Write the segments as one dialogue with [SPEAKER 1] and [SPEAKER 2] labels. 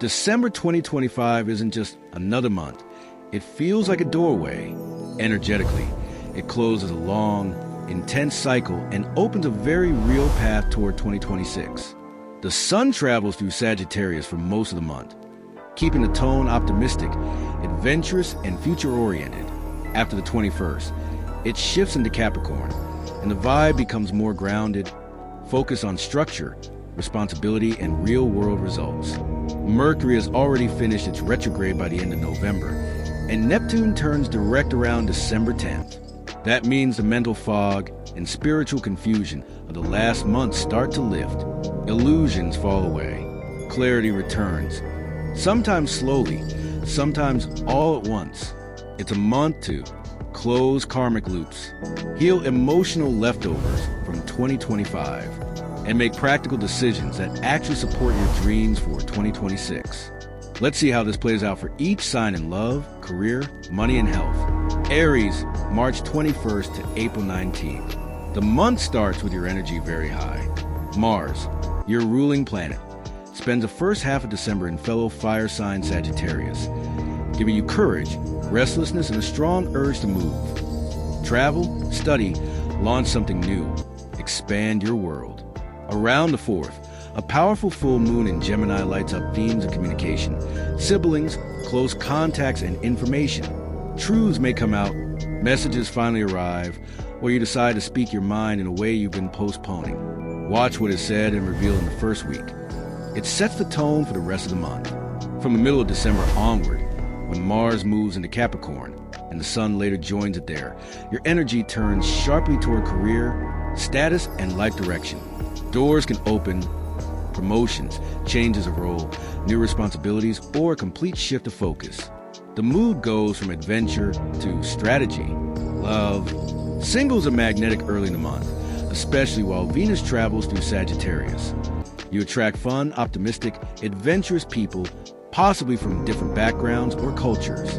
[SPEAKER 1] December 2025 isn't just another month. It feels like a doorway. Energetically, it closes a long, intense cycle and opens a very real path toward 2026. The sun travels through Sagittarius for most of the month, keeping the tone optimistic, adventurous, and future-oriented. After the 21st, it shifts into Capricorn, and the vibe becomes more grounded, focused on structure, responsibility, and real-world results. Mercury has already finished its retrograde by the end of November, and Neptune turns direct around December 10th. That means the mental fog and spiritual confusion of the last month start to lift. Illusions fall away. Clarity returns. Sometimes slowly, sometimes all at once. It's a month to close karmic loops, heal emotional leftovers from 2025, and make practical decisions that actually support your dreams for 2026. Let's see how this plays out for each sign in love, career, money, and health. Aries, March 21st to April 19th. The month starts with your energy very high. Mars, your ruling planet, spends the first half of December in fellow fire sign Sagittarius, giving you courage, restlessness, and a strong urge to move. Travel, study, launch something new, expand your world. Around the 4th, a powerful full moon in Gemini lights up themes of communication, siblings, close contacts, and information. Truths may come out, messages finally arrive, or you decide to speak your mind in a way you've been postponing. Watch what is said and revealed in the first week. It sets the tone for the rest of the month. From the middle of December onward, when Mars moves into Capricorn and the Sun later joins it there, your energy turns sharply toward career, status, and life direction. Doors can open, promotions, changes of role, new responsibilities, or a complete shift of focus. The mood goes from adventure to strategy, love. Singles are magnetic early in the month, especially while Venus travels through Sagittarius. You attract fun, optimistic, adventurous people, possibly from different backgrounds or cultures.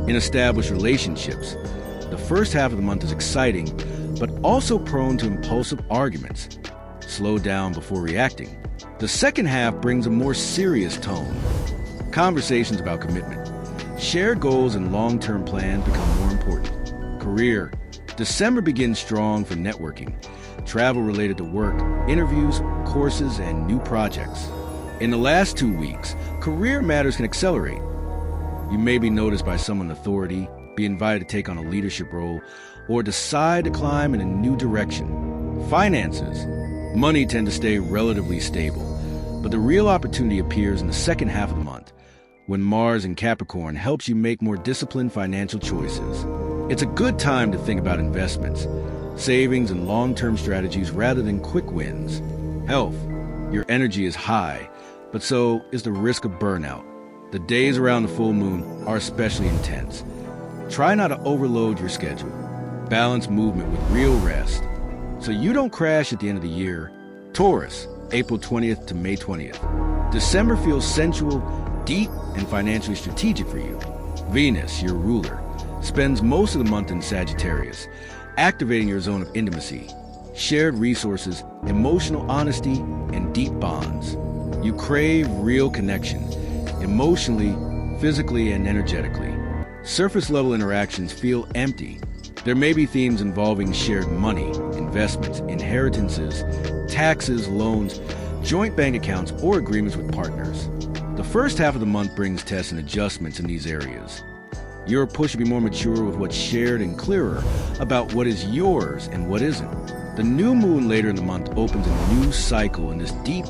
[SPEAKER 1] In established relationships, the first half of the month is exciting, but also prone to impulsive arguments. Slow down before reacting. The second half brings a more serious tone. Conversations about commitment. Shared goals and long-term plans become more important. Career. December begins strong for networking, travel related to work, interviews, courses, and new projects. In the last 2 weeks, career matters can accelerate. You may be noticed by someone in authority, be invited to take on a leadership role, or decide to climb in a new direction. Finances. Money tend to stay relatively stable, but the real opportunity appears in the second half of the month, when Mars in Capricorn helps you make more disciplined financial choices. It's a good time to think about investments, savings, and long-term strategies rather than quick wins. Health. Your energy is high, but so is the risk of burnout. The days around the full moon are especially intense. Try not to overload your schedule. Balance movement with real rest, so you don't crash at the end of the year. Taurus, April 20th to May 20th. December feels sensual, deep, and financially strategic for you. Venus, your ruler, spends most of the month in Sagittarius, activating your zone of intimacy, shared resources, emotional honesty, and deep bonds. You crave real connection, emotionally, physically, and energetically. Surface-level interactions feel empty. There may be themes involving shared money, investments, inheritances, taxes, loans, joint bank accounts, or agreements with partners. The first half of the month brings tests and adjustments in these areas. You're pushed to be more mature with what's shared and clearer about what is yours and what isn't. The new moon later in the month opens a new cycle in this deep,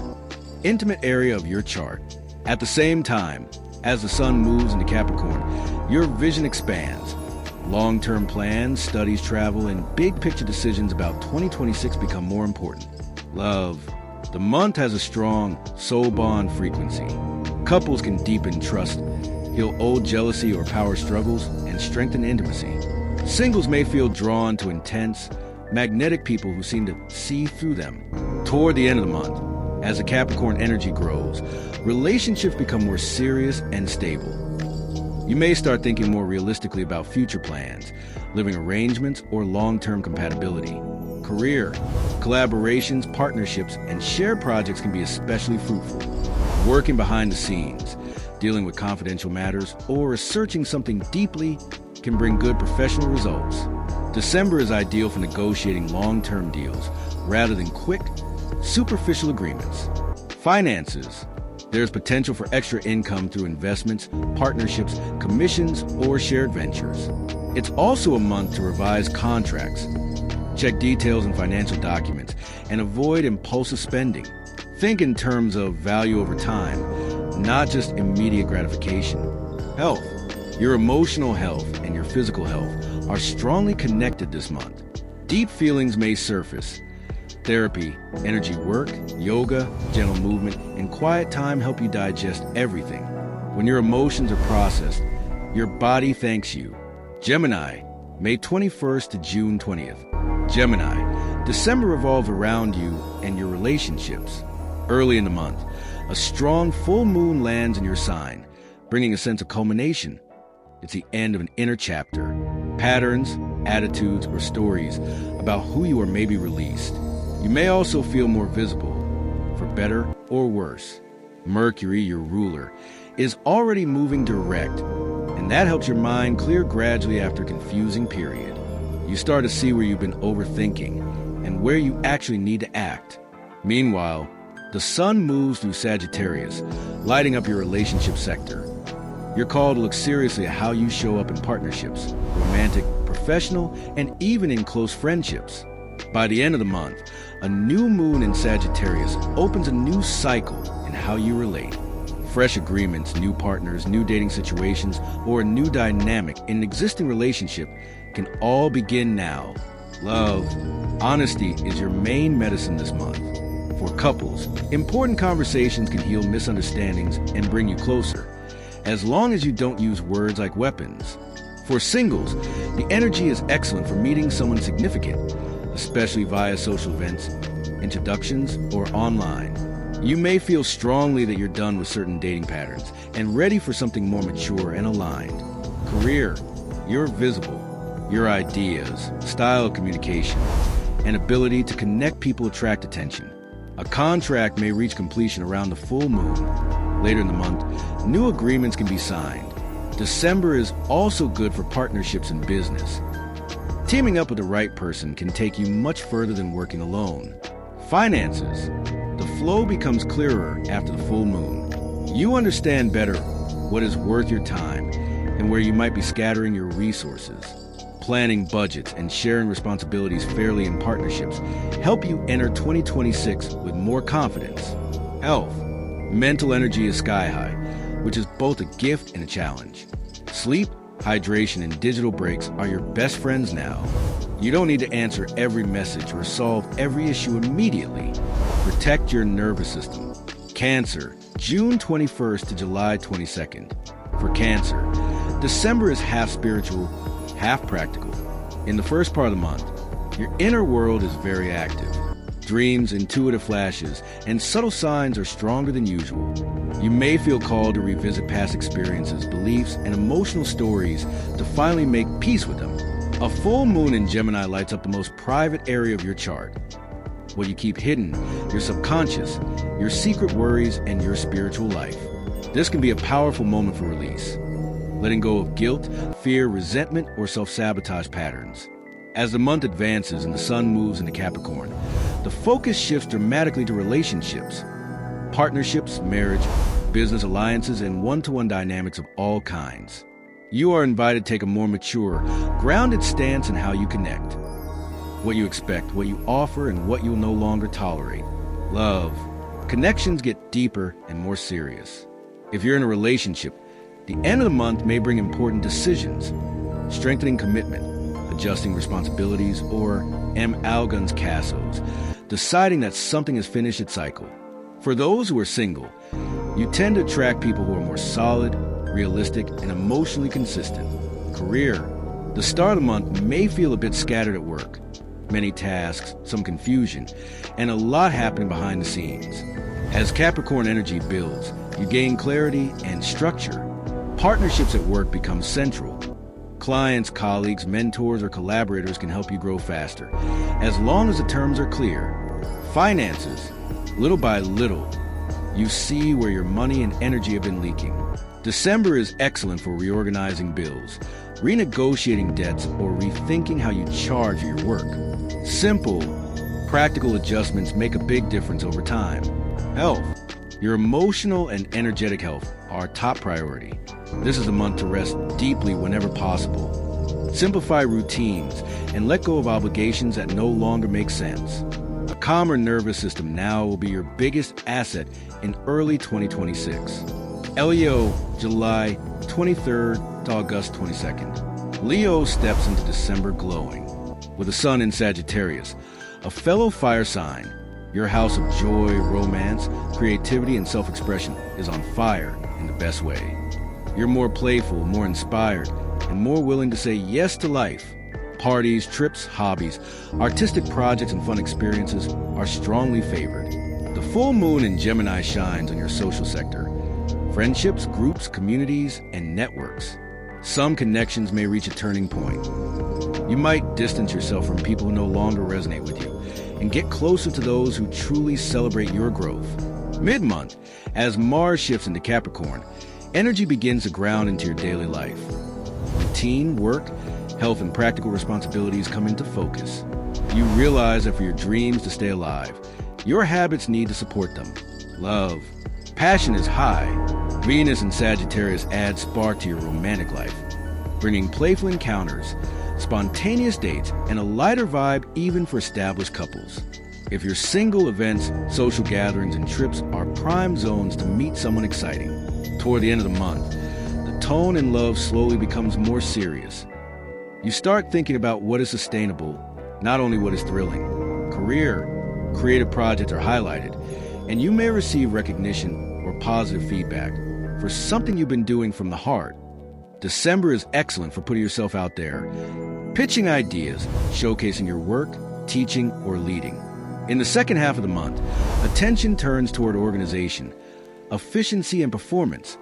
[SPEAKER 1] intimate area of your chart. At the same time, as the sun moves into Capricorn, your vision expands. Long-term plans, studies, travel, and big-picture decisions about 2026 become more important. Love. The month has a strong soul bond frequency. Couples can deepen trust, heal old jealousy or power struggles, and strengthen intimacy. Singles may feel drawn to intense, magnetic people who seem to see through them. Toward the end of the month, as the Capricorn energy grows, relationships become more serious and stable. You may start thinking more realistically about future plans, living arrangements, or long-term compatibility. Career, collaborations, partnerships, and shared projects can be especially fruitful. Working behind the scenes, dealing with confidential matters, or researching something deeply can bring good professional results. December is ideal for negotiating long-term deals rather than quick, superficial agreements. Finances. There's potential for extra income through investments, partnerships, commissions, or shared ventures. It's also a month to revise contracts, check details in financial documents, and avoid impulsive spending. Think in terms of value over time, not just immediate gratification. Health. Your emotional health and your physical health are strongly connected this month. Deep feelings may surface. Therapy, energy work, yoga, gentle movement, and quiet time help you digest everything. When your emotions are processed, your body thanks you. Gemini, May 21st to June 20th. Gemini, December revolves around you and your relationships. Early in the month, a strong full moon lands in your sign, bringing a sense of culmination. It's the end of an inner chapter. Patterns, attitudes, or stories about who you are may be released. You may also feel more visible, for better or worse. Mercury, your ruler, is already moving direct, and that helps your mind clear gradually after a confusing period. You start to see where you've been overthinking and where you actually need to act. Meanwhile, the sun moves through Sagittarius, lighting up your relationship sector. You're called to look seriously at how you show up in partnerships, romantic, professional, and even in close friendships. By the end of the month, a new moon in Sagittarius opens a new cycle in how you relate. Fresh agreements, new partners, new dating situations, or a new dynamic in an existing relationship can all begin now. Love. Honesty is your main medicine this month. For couples, important conversations can heal misunderstandings and bring you closer, as long as you don't use words like weapons. For singles, the energy is excellent for meeting someone significant, especially via social events, introductions, or online. You may feel strongly that you're done with certain dating patterns and ready for something more mature and aligned. Career. You're visible. Your ideas, style of communication, and ability to connect people attract attention. A contract may reach completion around the full moon. Later in the month, new agreements can be signed. December is also good for partnerships in business. Teaming up with the right person can take you much further than working alone. Finances. The flow becomes clearer after the full moon. You understand better what is worth your time and where you might be scattering your resources. Planning budgets and sharing responsibilities fairly in partnerships help you enter 2026 with more confidence. Health. Mental energy is sky high, which is both a gift and a challenge. Sleep, hydration, and digital breaks are your best friends now. You don't need to answer every message or solve every issue immediately. Protect your nervous system. Cancer, June 21st to July 22nd. For Cancer, December is half spiritual, half practical. In the first part of the month, your inner world is very active. Dreams, intuitive flashes, and subtle signs are stronger than usual. You may feel called to revisit past experiences, beliefs, and emotional stories to finally make peace with them. A full moon in Gemini lights up the most private area of your chart. What you keep hidden, your subconscious, your secret worries, and your spiritual life. This can be a powerful moment for release, letting go of guilt, fear, resentment, or self-sabotage patterns. As the month advances and the sun moves into Capricorn, the focus shifts dramatically to relationships, partnerships, marriage, business alliances, and one-to-one dynamics of all kinds. You are invited to take a more mature, grounded stance in how you connect. What you expect, what you offer, and what you'll no longer tolerate. Love. Connections get deeper and more serious. If you're in a relationship, the end of the month may bring important decisions, strengthening commitment, adjusting responsibilities, or amalgams cassos, deciding that something has finished its cycle. For those who are single, you tend to attract people who are more solid, realistic, and emotionally consistent. Career. The start of the month may feel a bit scattered at work. Many tasks, some confusion, and a lot happening behind the scenes. As Capricorn energy builds, you gain clarity and structure. Partnerships at work become central. Clients, colleagues, mentors, or collaborators can help you grow faster, as long as the terms are clear. Finances. Little by little, You see where your money and energy have been leaking. December is excellent for reorganizing bills, renegotiating debts, or rethinking how you charge for your work. Simple, practical adjustments make a big difference over time. Health. Your emotional and energetic health are top priority. This is a month to rest deeply whenever possible. Simplify routines and let go of obligations that no longer make sense. A calmer nervous system now will be your biggest asset in early 2026. Leo, July 23rd to August 22nd. Leo steps into December glowing. With the sun in Sagittarius, a fellow fire sign, your house of joy, romance, creativity, and self-expression is on fire in the best way. You're more playful, more inspired, and more willing to say yes to life. Parties, trips, hobbies, artistic projects, and fun experiences are strongly favored. The full moon in Gemini shines on your social sector. Friendships, groups, communities, and networks. Some connections may reach a turning point. You might distance yourself from people who no longer resonate with you and get closer to those who truly celebrate your growth. Mid-month, as Mars shifts into Capricorn, energy begins to ground into your daily life. Routine, work, health, and practical responsibilities come into focus. You realize that for your dreams to stay alive, your habits need to support them. Love. Passion is high. Venus and Sagittarius add spark to your romantic life, bringing playful encounters, spontaneous dates, and a lighter vibe even for established couples. If you're single, events, social gatherings, and trips are prime zones to meet someone exciting. Toward the end of the month, the tone in love slowly becomes more serious. You start thinking about what is sustainable, not only what is thrilling. Career, creative projects are highlighted, and you may receive recognition or positive feedback for something you've been doing from the heart. December is excellent for putting yourself out there, pitching ideas, showcasing your work, teaching, or leading. In the second half of the month, attention turns toward organization, efficiency, and performance.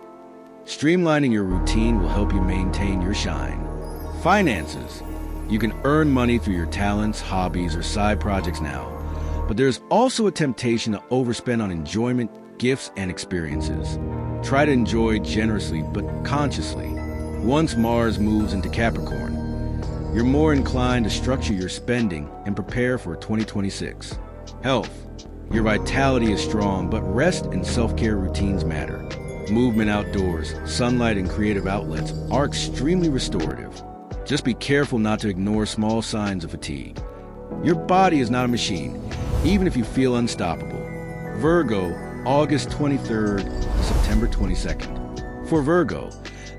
[SPEAKER 1] Streamlining your routine will help you maintain your shine. Finances. You can earn money through your talents, hobbies, or side projects now, but there's also a temptation to overspend on enjoyment, gifts, and experiences. Try to enjoy generously but consciously. Once Mars moves into Capricorn, you're more inclined to structure your spending and prepare for 2026. Health. Your vitality is strong, but rest and self-care routines matter. Movement outdoors, sunlight, and creative outlets are extremely restorative. Just be careful not to ignore small signs of fatigue. Your body is not a machine, even if you feel unstoppable. Virgo, August 23rd to September 22nd. For Virgo,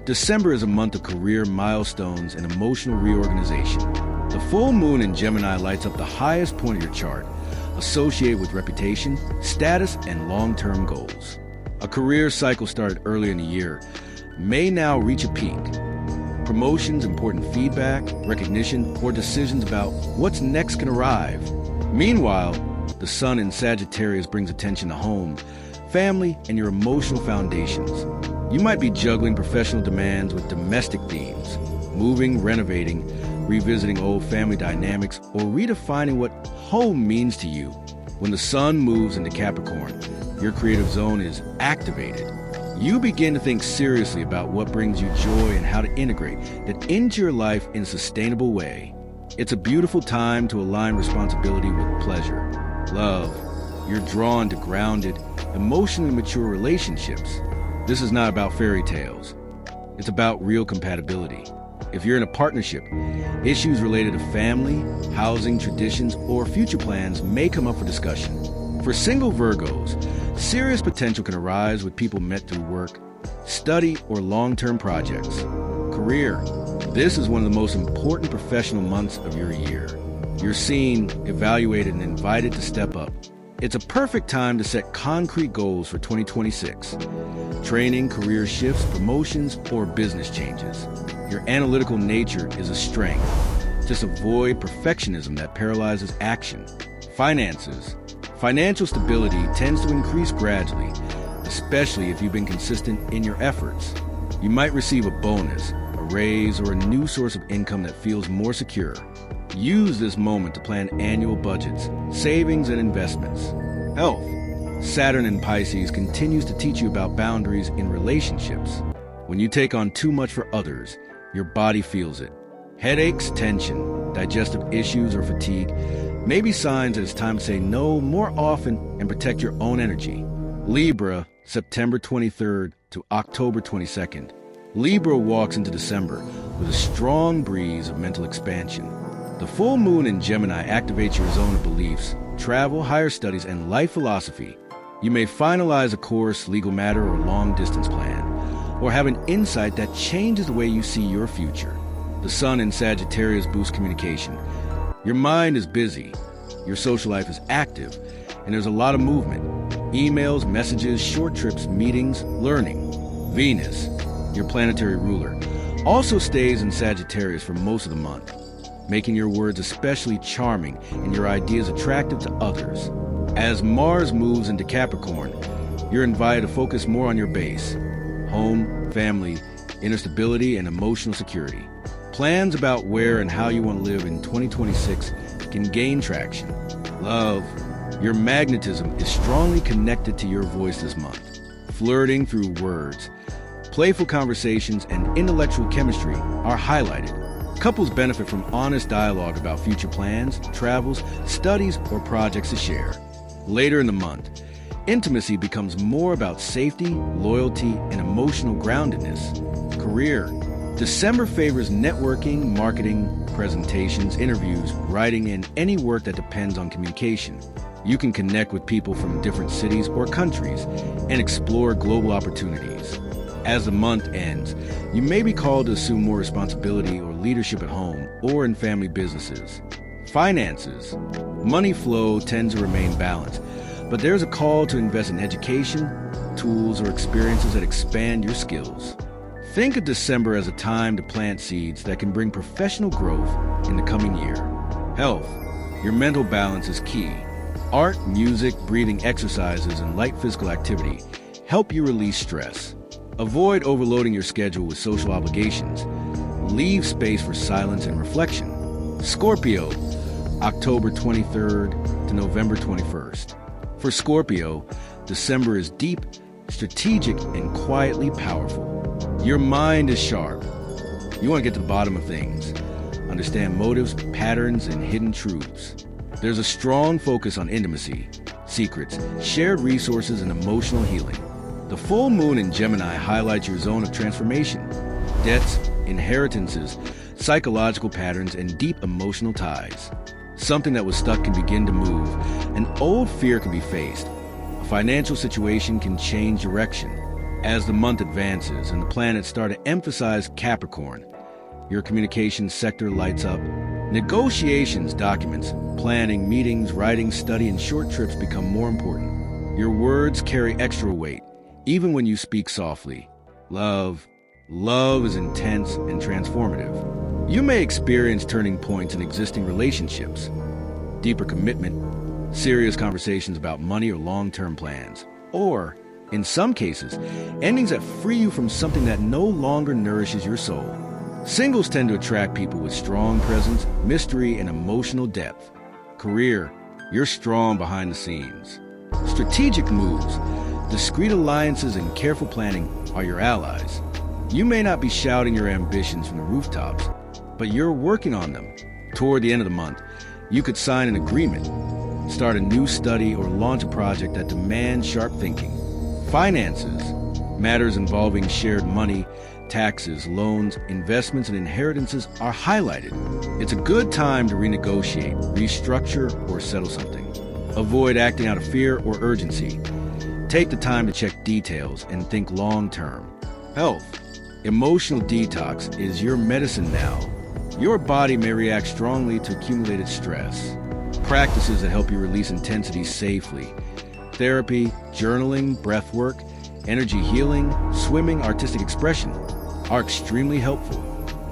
[SPEAKER 1] December is a month of career milestones and emotional reorganization. The full moon in Gemini lights up the highest point of your chart, associated with reputation, status, and long-term goals. A career cycle started early in the year may now reach a peak. Promotions, important feedback, recognition, or decisions about what's next can arrive. Meanwhile, the sun in Sagittarius brings attention to home, family, and your emotional foundations. You might be juggling professional demands with domestic themes, moving, renovating, revisiting old family dynamics, or redefining what home means to you. When the sun moves into Capricorn, your creative zone is activated. You begin to think seriously about what brings you joy and how to integrate that into your life in a sustainable way. It's a beautiful time to align responsibility with pleasure. Love. You're drawn to grounded, emotionally mature relationships. This is not about fairy tales. It's about real compatibility. If you're in a partnership, issues related to family, housing, traditions, or future plans may come up for discussion. For single Virgos, serious potential can arise with people met through work, study, or long-term projects. Career. This is one of the most important professional months of your year. You're seen, evaluated, and invited to step up. It's a perfect time to set concrete goals for 2026. Training, career shifts, promotions, or business changes. Your analytical nature is a strength. Just avoid perfectionism that paralyzes action. Finances. Financial stability tends to increase gradually, especially if you've been consistent in your efforts. You might receive a bonus, a raise, or a new source of income that feels more secure. Use this moment to plan annual budgets, savings, and investments. Health. Saturn in Pisces continues to teach you about boundaries in relationships. When you take on too much for others, your body feels it. Headaches, tension, digestive issues, or fatigue may be signs that it's time to say no more often and protect your own energy. Libra, September 23rd to October 22nd. Libra walks into December with a strong breeze of mental expansion. The full moon in Gemini activates your zone of beliefs, travel, higher studies, and life philosophy. You may finalize a course, legal matter, or long-distance plan, or have an insight that changes the way you see your future. The sun in Sagittarius boosts communication. Your mind is busy, your social life is active, and there's a lot of movement. Emails, messages, short trips, meetings, learning. Venus, your planetary ruler, also stays in Sagittarius for most of the month, making your words especially charming and your ideas attractive to others. As Mars moves into Capricorn, you're invited to focus more on your base: home, family, inner stability, and emotional security. Plans about where and how you want to live in 2026 can gain traction. Love, your magnetism is strongly connected to your voice this month. Flirting through words, playful conversations, and intellectual chemistry are highlighted. Couples benefit from honest dialogue about future plans, travels, studies, or projects to share. Later in the month, intimacy becomes more about safety, loyalty, and emotional groundedness. Career. December favors networking, marketing, presentations, interviews, writing, and any work that depends on communication. You can connect with people from different cities or countries and explore global opportunities. As the month ends, you may be called to assume more responsibility or leadership at home or in family businesses. Finances. Money flow tends to remain balanced, but there's a call to invest in education, tools, or experiences that expand your skills. Think of December as a time to plant seeds that can bring professional growth in the coming year. Health. Your mental balance is key. Art, music, breathing exercises, and light physical activity help you release stress. Avoid overloading your schedule with social obligations. Leave space for silence and reflection. Scorpio, October 23rd to November 21st. For Scorpio, December is deep, strategic, and quietly powerful. Your mind is sharp. You want to get to the bottom of things, understand motives, patterns, and hidden truths. There's a strong focus on intimacy, secrets, shared resources, and emotional healing. The full moon in Gemini highlights your zone of transformation: debts, inheritances, psychological patterns, and deep emotional ties. Something that was stuck can begin to move. An old fear can be faced. A financial situation can change direction. As the month advances and the planets start to emphasize Capricorn, your communication sector lights up. Negotiations, documents, planning, meetings, writing, study, and short trips become more important. Your words carry extra weight, even when you speak softly. Love is intense and transformative. You may experience turning points in existing relationships, deeper commitment, serious conversations about money or long-term plans, or, in some cases, endings that free you from something that no longer nourishes your soul. Singles tend to attract people with strong presence, mystery, and emotional depth. Career, you're strong behind the scenes. Strategic moves, discreet alliances, and careful planning are your allies. You may not be shouting your ambitions from the rooftops, but you're working on them. Toward the end of the month, you could sign an agreement, start a new study, or launch a project that demands sharp thinking. Finances, matters involving shared money, taxes, loans, investments, and inheritances are highlighted. It's a good time to renegotiate, restructure, or settle something. Avoid acting out of fear or urgency. Take the time to check details and think long-term. Health. Emotional detox is your medicine now. Your body may react strongly to accumulated stress. Practices that help you release intensity safely. Therapy, journaling, breath work, energy healing, swimming, artistic expression are extremely helpful.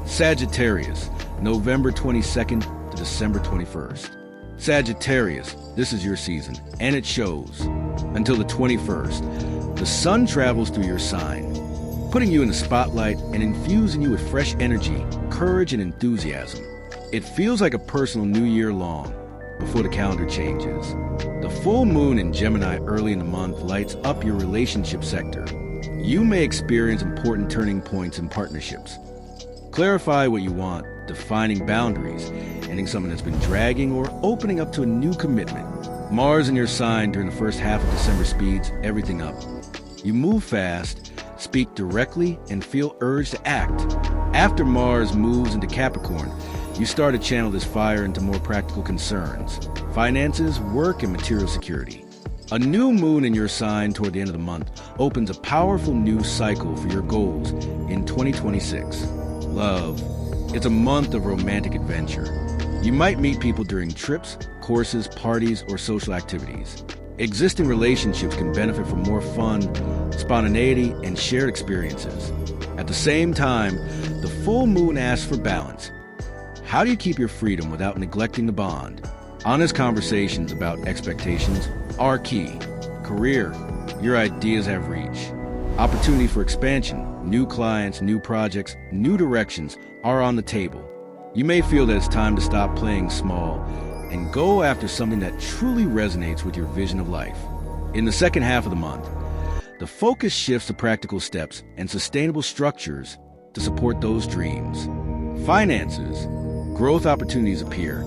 [SPEAKER 1] Sagittarius, November 22nd to December 21st. Sagittarius, this is your season, and it shows. Until the 21st, the sun travels through your sign, putting you in the spotlight and infusing you with fresh energy, courage, and enthusiasm. It feels like a personal new year long before the calendar changes. The full moon in Gemini early in the month lights up your relationship sector. You may experience important turning points in partnerships. Clarify what you want, defining boundaries, ending something that's been dragging, or opening up to a new commitment. Mars in your sign during the first half of December speeds everything up. You move fast, speak directly, and feel urged to act. After Mars moves into Capricorn, you start to channel this fire into more practical concerns: finances, work, and material security. A new moon in your sign toward the end of the month opens a powerful new cycle for your goals in 2026. Love. It's a month of romantic adventure. You might meet people during trips, courses, parties, or social activities. Existing relationships can benefit from more fun, spontaneity, and shared experiences. At the same time, the full moon asks for balance. How do you keep your freedom without neglecting the bond? Honest conversations about expectations are key. Career. Your ideas have reach. Opportunity for expansion, new clients, new projects, new directions are on the table. You may feel that it's time to stop playing small and go after something that truly resonates with your vision of life. In the second half of the month, the focus shifts to practical steps and sustainable structures to support those dreams. Finances. Growth opportunities appear,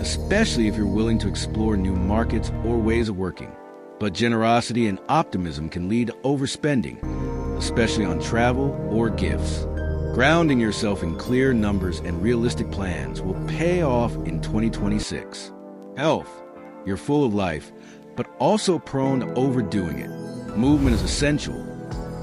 [SPEAKER 1] especially if you're willing to explore new markets or ways of working. But generosity and optimism can lead to overspending, especially on travel or gifts. Grounding yourself in clear numbers and realistic plans will pay off in 2026. Health. You're full of life, but also prone to overdoing it. Movement is essential.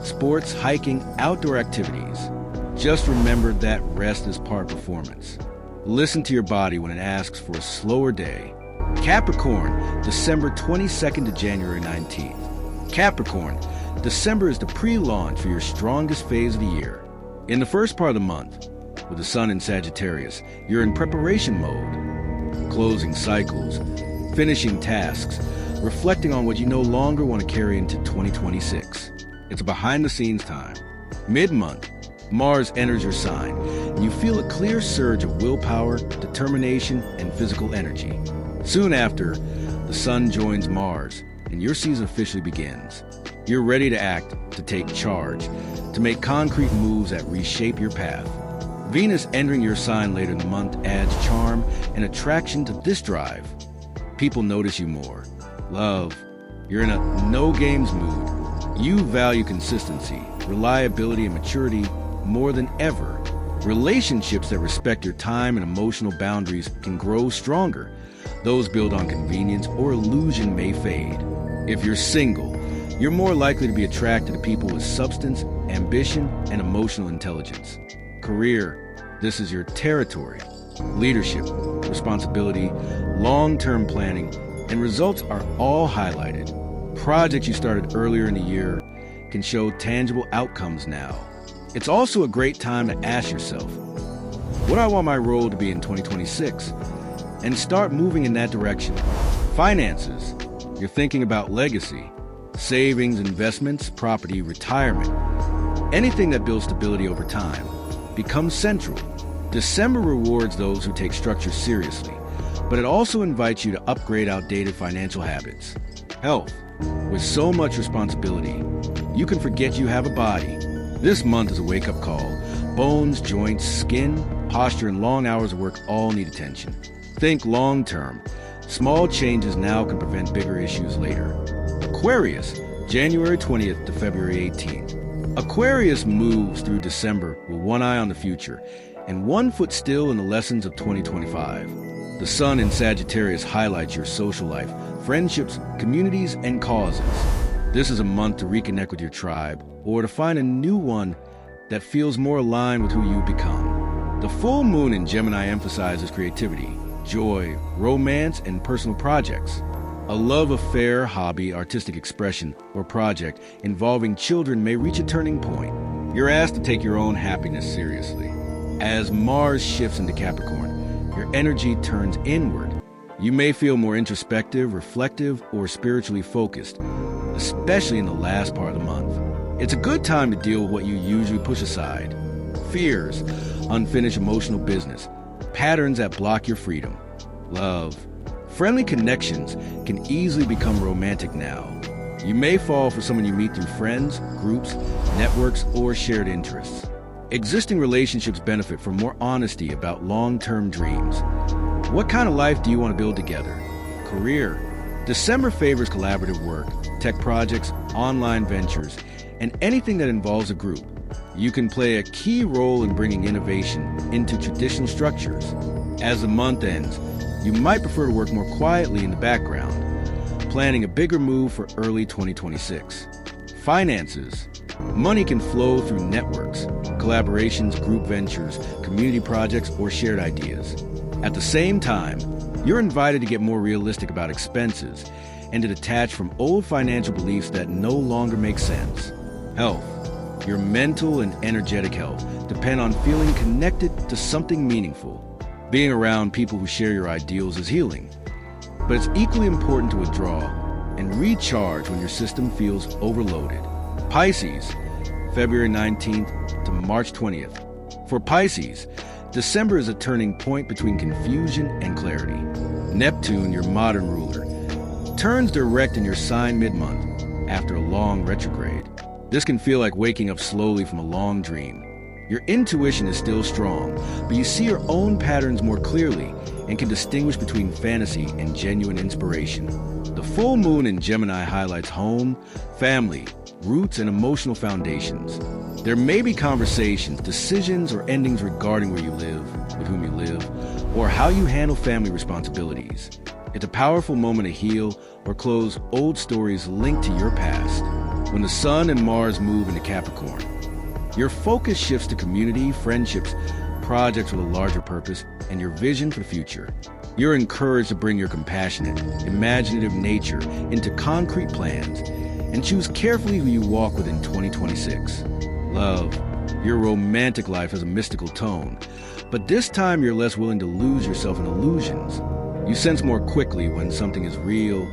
[SPEAKER 1] Sports, hiking, outdoor activities. Just remember that rest is part performance. Listen to your body when it asks for a slower day. Capricorn, December 22nd to January 19th. Capricorn, December is the pre-launch for your strongest phase of the year. In the first part of the month, with the sun in Sagittarius, you're in preparation mode. Closing cycles, finishing tasks, reflecting on what you no longer want to carry into 2026. It's a behind-the-scenes time. Mid-month, Mars enters your sign, and you feel a clear surge of willpower, determination, and physical energy. Soon after, the sun joins Mars, and your season officially begins. You're ready to act, to take charge, to make concrete moves that reshape your path. Venus entering your sign later in the month adds charm and attraction to this drive. People notice you more. Love. You're in a no-games mood. You value consistency, reliability, and maturity more than ever. Relationships that respect your time and emotional boundaries can grow stronger. Those built on convenience or illusion may fade. If you're single, you're more likely to be attracted to people with substance, ambition, and emotional intelligence. Career. This is your territory. Leadership, responsibility, long-term planning, and results are all highlighted. Projects you started earlier in the year can show tangible outcomes now. It's also a great time to ask yourself, what do I want my role to be in 2026? And start moving in that direction. Finances. You're thinking about legacy, savings, investments, property, retirement. Anything that builds stability over time becomes central. December rewards those who take structure seriously, but it also invites you to upgrade outdated financial habits. Health. With so much responsibility, you can forget you have a body. This month is a wake-up call. Bones, joints, skin, posture, and long hours of work all need attention. Think long-term. Small changes now can prevent bigger issues later. Aquarius, January 20th to February 18th. Aquarius moves through December with one eye on the future and one foot still in the lessons of 2025. The sun in Sagittarius highlights your social life, friendships, communities, and causes. This is a month to reconnect with your tribe or to find a new one that feels more aligned with who you've become. The full moon in Gemini emphasizes creativity, joy, romance, and personal projects. A love affair, hobby, artistic expression, or project involving children may reach a turning point. You're asked to take your own happiness seriously. As Mars shifts into Capricorn, your energy turns inward. You may feel more introspective, reflective, or spiritually focused, especially in the last part of the month. It's a good time to deal with what you usually push aside. Fears, unfinished emotional business, patterns that block your freedom. Love. Friendly connections can easily become romantic now. You may fall for someone you meet through friends, groups, networks, or shared interests. Existing relationships benefit from more honesty about long-term dreams. What kind of life do you want to build together? Career. December favors collaborative work, tech projects, online ventures, and anything that involves a group. You can play a key role in bringing innovation into traditional structures. As the month ends, you might prefer to work more quietly in the background, planning a bigger move for early 2026. Finances. Money can flow through networks, collaborations, group ventures, community projects, or shared ideas. At the same time, you're invited to get more realistic about expenses and to detach from old financial beliefs that no longer make sense. Health. Your mental and energetic health depend on feeling connected to something meaningful. Being around people who share your ideals is healing, but it's equally important to withdraw and recharge when your system feels overloaded. Pisces, February 19th to March 20th. For Pisces, December is a turning point between confusion and clarity. Neptune, your modern ruler, turns direct in your sign mid-month after a long retrograde. This can feel like waking up slowly from a long dream. Your intuition is still strong, but you see your own patterns more clearly and can distinguish between fantasy and genuine inspiration. The full moon in Gemini highlights home, family, roots, and emotional foundations. There may be conversations, decisions, or endings regarding where you live, with whom you live, or how you handle family responsibilities. It's a powerful moment to heal or close old stories linked to your past. When the Sun and Mars move into Capricorn, your focus shifts to community, friendships, projects with a larger purpose, and your vision for the future. You're encouraged to bring your compassionate, imaginative nature into concrete plans and choose carefully who you walk with in 2026. Love. Your romantic life has a mystical tone, but this time you're less willing to lose yourself in illusions. You sense more quickly when something is real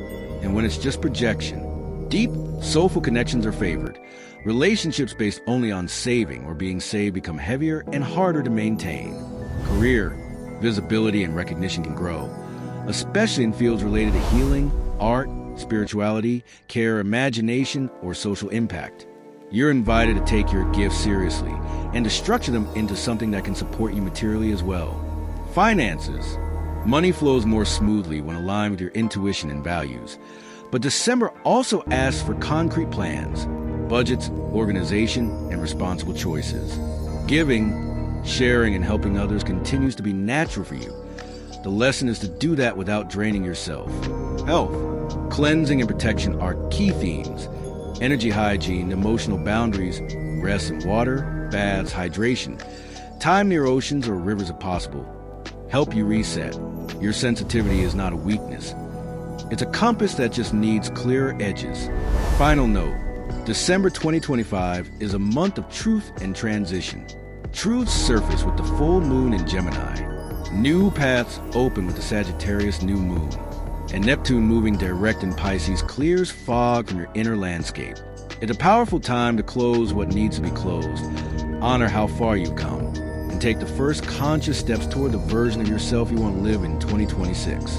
[SPEAKER 1] and when it's just projection. Deep, soulful connections are favored. Relationships based only on saving or being saved become heavier and harder to maintain. Career. Visibility and recognition can grow, especially in fields related to healing, art, spirituality, care, imagination, or social impact. You're invited to take your gifts seriously and to structure them into something that can support you materially as well. Finances. Money flows more smoothly when aligned with your intuition and values. But December also asks for concrete plans, budgets, organization, and responsible choices. Giving, sharing, and helping others continues to be natural for you. The lesson is to do that without draining yourself. Health. Cleansing and protection are key themes. Energy hygiene, emotional boundaries, rest and water, baths, hydration. Time near oceans or rivers if possible. Help you reset. Your sensitivity is not a weakness. It's a compass that just needs clearer edges. Final note. December 2025 is a month of truth and transition. Truths surface with the full moon in Gemini. New paths open with the Sagittarius new moon. And Neptune moving direct in Pisces clears fog from your inner landscape. It's a powerful time to close what needs to be closed, honor how far you've come, and take the first conscious steps toward the version of yourself you want to live in 2026.